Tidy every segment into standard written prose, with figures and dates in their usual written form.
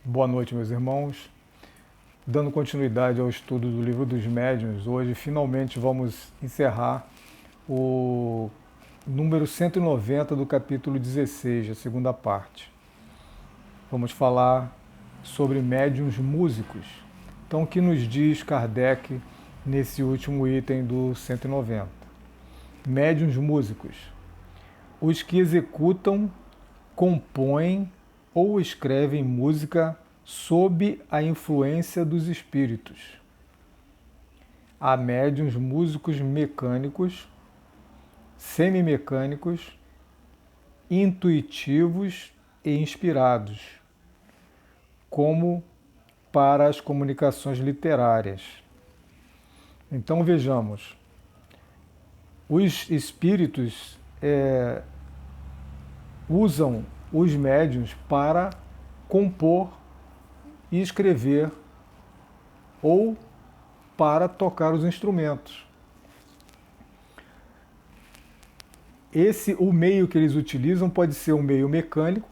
Boa noite, meus irmãos. Dando continuidade ao estudo do Livro dos Médiuns, hoje finalmente vamos encerrar o número 190 do capítulo 16, a segunda parte. Vamos falar sobre médiuns músicos. Então, o que nos diz Kardec nesse último item do 190? Médiuns músicos: os que executam, compõem ou escrevem música sob a influência dos espíritos. Há médiuns músicos mecânicos, semimecânicos, intuitivos e inspirados, como para as comunicações literárias. Então vejamos, os espíritos usam os médiuns para compor e escrever ou para tocar os instrumentos. O meio que eles utilizam pode ser um meio mecânico,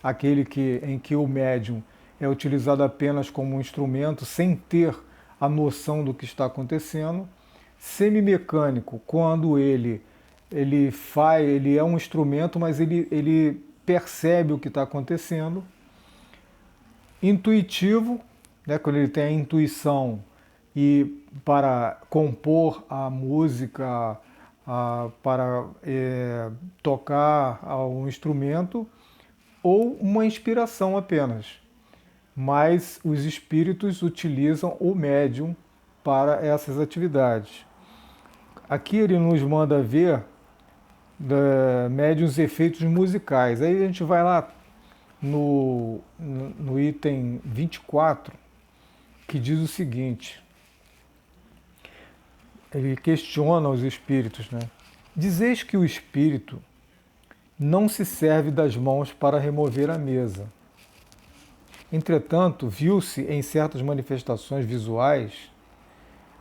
aquele em que o médium é utilizado apenas como um instrumento, sem ter a noção do que está acontecendo. Semimecânico, quando ele é um instrumento, mas ele percebe o que está acontecendo. Intuitivo, né, quando ele tem a intuição e para compor a música, para tocar um instrumento, ou uma inspiração apenas. Mas os espíritos utilizam o médium para essas atividades. Aqui ele nos manda ver médiuns efeitos musicais. Aí a gente vai lá no item 24, que diz o seguinte: ele questiona os espíritos, né? Dizeis que o espírito não se serve das mãos para remover a mesa. Entretanto, viu-se em certas manifestações visuais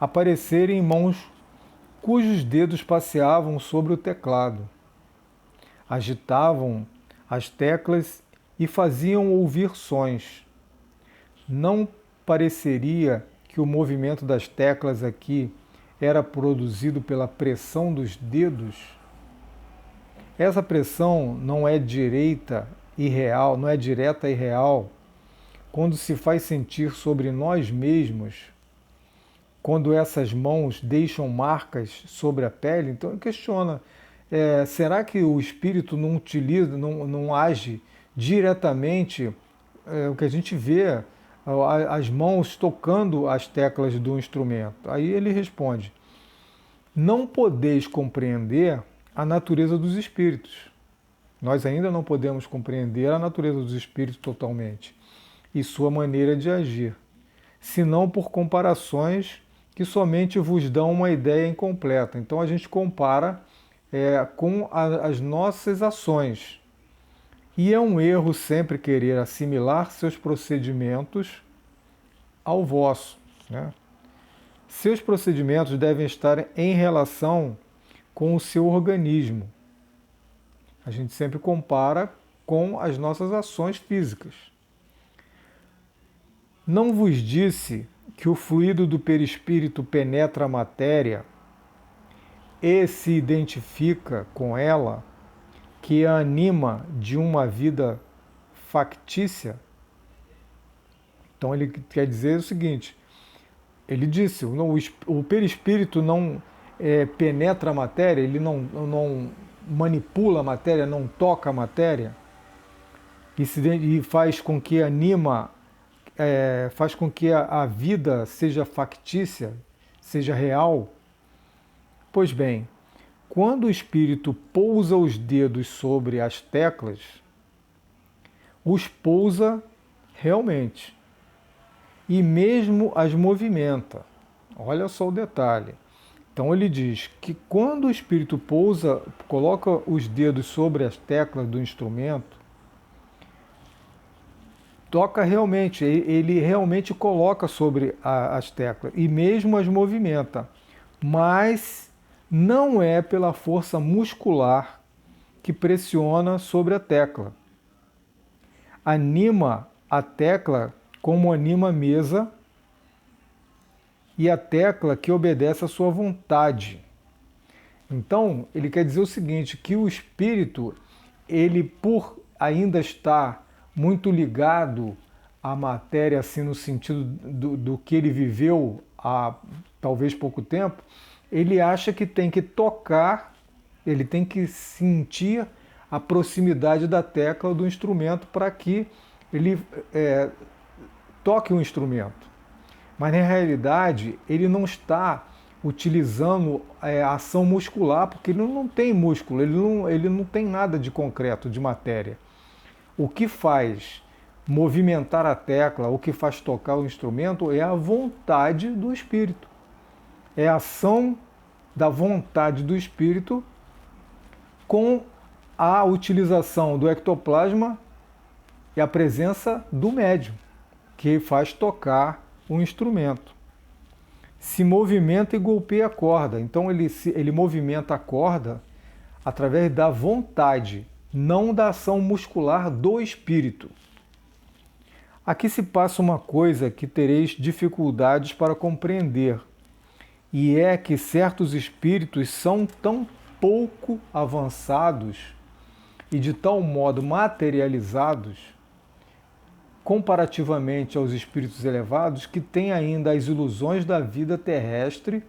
aparecerem mãos cujos dedos passeavam sobre o teclado, agitavam as teclas e faziam ouvir sons. Não pareceria que o movimento das teclas aqui era produzido pela pressão dos dedos? Essa pressão não é direta e real, não é direta e real quando se faz sentir sobre nós mesmos, quando essas mãos deixam marcas sobre a pele. Então ele questiona, será que o espírito não utiliza, não age diretamente, o que a gente vê, as mãos tocando as teclas do instrumento? Aí ele responde: não podeis compreender a natureza dos espíritos. Nós ainda não podemos compreender a natureza dos espíritos totalmente e sua maneira de agir, senão por comparações que somente vos dão uma ideia incompleta. Então a gente compara com as nossas ações. E é um erro sempre querer assimilar seus procedimentos ao vosso, né? Seus procedimentos devem estar em relação com o seu organismo. A gente sempre compara com as nossas ações físicas. Não vos disse que o fluido do perispírito penetra a matéria e se identifica com ela, que a anima de uma vida factícia? Então ele quer dizer o seguinte: ele disse, o perispírito não penetra a matéria, ele não manipula a matéria, não toca a matéria, e faz com que faz com que a vida seja factícia, seja real. Pois bem, quando o espírito pousa os dedos sobre as teclas, os pousa realmente e mesmo as movimenta. Olha só o detalhe. Então ele diz que quando o espírito coloca os dedos sobre as teclas do instrumento, toca realmente, ele realmente coloca sobre as teclas e mesmo as movimenta, mas não é pela força muscular que pressiona sobre a tecla. Anima a tecla como anima a mesa e a tecla que obedece à sua vontade. Então, ele quer dizer o seguinte, que o espírito, ele por ainda estar muito ligado à matéria, assim, no sentido do que ele viveu há talvez pouco tempo, ele acha que tem que tocar, ele tem que sentir a proximidade da tecla do instrumento para que ele toque o instrumento. Mas na realidade ele não está utilizando a ação muscular, porque ele não tem músculo, ele não tem nada de concreto, de matéria. O que faz movimentar a tecla, o que faz tocar o instrumento é a vontade do espírito. É a ação da vontade do espírito com a utilização do ectoplasma e a presença do médium, que faz tocar o instrumento. Se movimenta e golpeia a corda. Então ele movimenta a corda através da vontade, não da ação muscular do espírito. Aqui se passa uma coisa que tereis dificuldades para compreender, e é que certos espíritos são tão pouco avançados e de tal modo materializados, comparativamente aos espíritos elevados, que têm ainda as ilusões da vida terrestre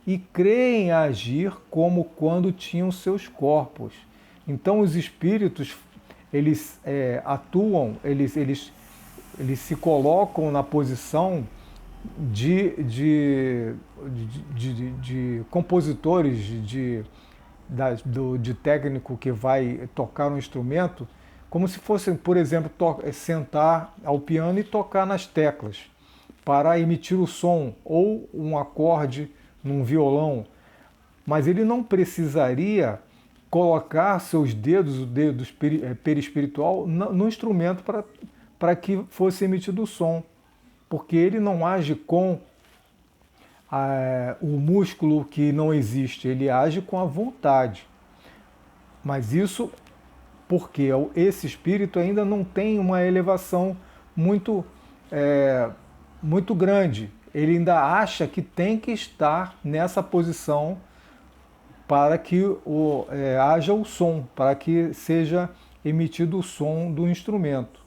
e creem agir como quando tinham seus corpos. Então os espíritos, eles atuam, eles se colocam na posição de compositores, de técnico que vai tocar um instrumento, como se fosse, por exemplo, sentar ao piano e tocar nas teclas para emitir o som, ou um acorde num violão. Mas ele não precisaria colocar seus dedos, o dedo perispiritual, no instrumento para que fosse emitido o som, porque ele não age com o músculo que não existe, ele age com a vontade. Mas isso porque esse espírito ainda não tem uma elevação muito grande. Ele ainda acha que tem que estar nessa posição para que haja o som, para que seja emitido o som do instrumento.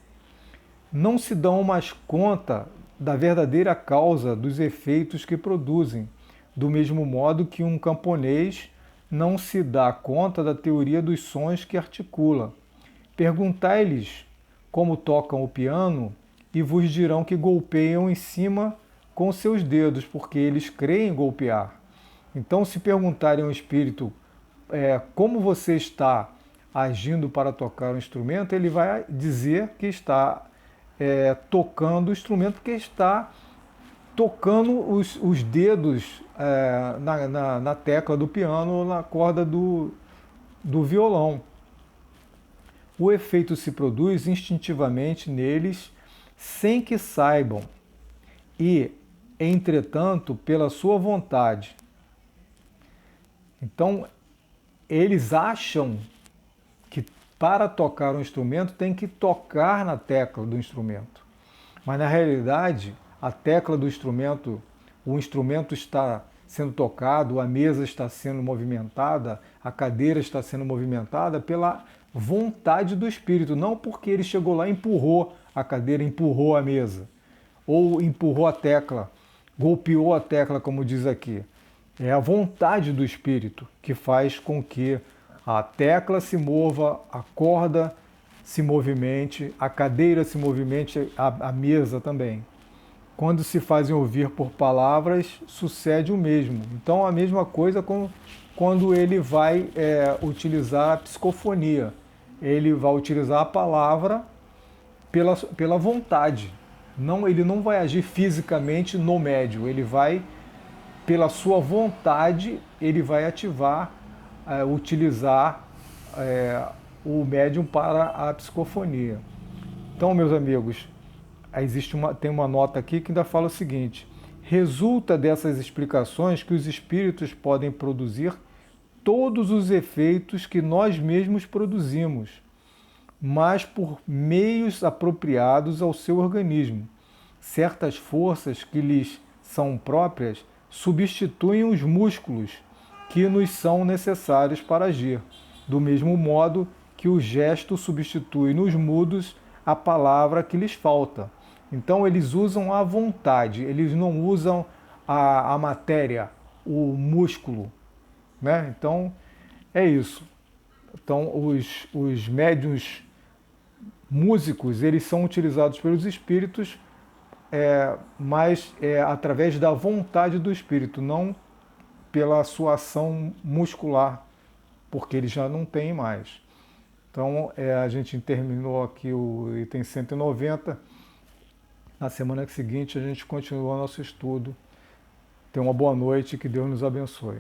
Não se dão mais conta da verdadeira causa dos efeitos que produzem, do mesmo modo que um camponês não se dá conta da teoria dos sons que articula. Perguntai-lhes como tocam o piano e vos dirão que golpeiam em cima com seus dedos, porque eles creem golpear. Então, se perguntarem ao espírito como você está agindo para tocar o instrumento, ele vai dizer que está tocando o instrumento, porque está tocando os dedos na tecla do piano ou na corda do violão. O efeito se produz instintivamente neles, sem que saibam, e, entretanto, pela sua vontade. Então, eles acham que para tocar um instrumento tem que tocar na tecla do instrumento. Mas, na realidade, a tecla do instrumento, o instrumento está sendo tocado, a mesa está sendo movimentada, a cadeira está sendo movimentada pela vontade do espírito, não porque ele chegou lá e empurrou a cadeira, empurrou a mesa, ou empurrou a tecla, golpeou a tecla, como diz aqui. É a vontade do espírito que faz com que a tecla se mova, a corda se movimente, a cadeira se movimente, a mesa também. Quando se fazem ouvir por palavras, sucede o mesmo. Então, a mesma coisa quando ele vai utilizar a psicofonia. Ele vai utilizar a palavra pela vontade. Ele não vai agir fisicamente no médium, ele vai, pela sua vontade, ele vai ativar, utilizar o médium para a psicofonia. Então, meus amigos, tem uma nota aqui que ainda fala o seguinte: resulta dessas explicações que os espíritos podem produzir todos os efeitos que nós mesmos produzimos, mas por meios apropriados ao seu organismo. Certas forças que lhes são próprias substituem os músculos que nos são necessários para agir, do mesmo modo que o gesto substitui nos mudos a palavra que lhes falta. Então eles usam a vontade, eles não usam a matéria, o músculo, né? Então é isso. Então os médiuns músicos, eles são utilizados pelos espíritos, mas através da vontade do espírito, não pela sua ação muscular, porque eles já não têm mais. Então a gente terminou aqui o item 190. Na semana seguinte a gente continua nosso estudo. Tenha uma boa noite, que Deus nos abençoe.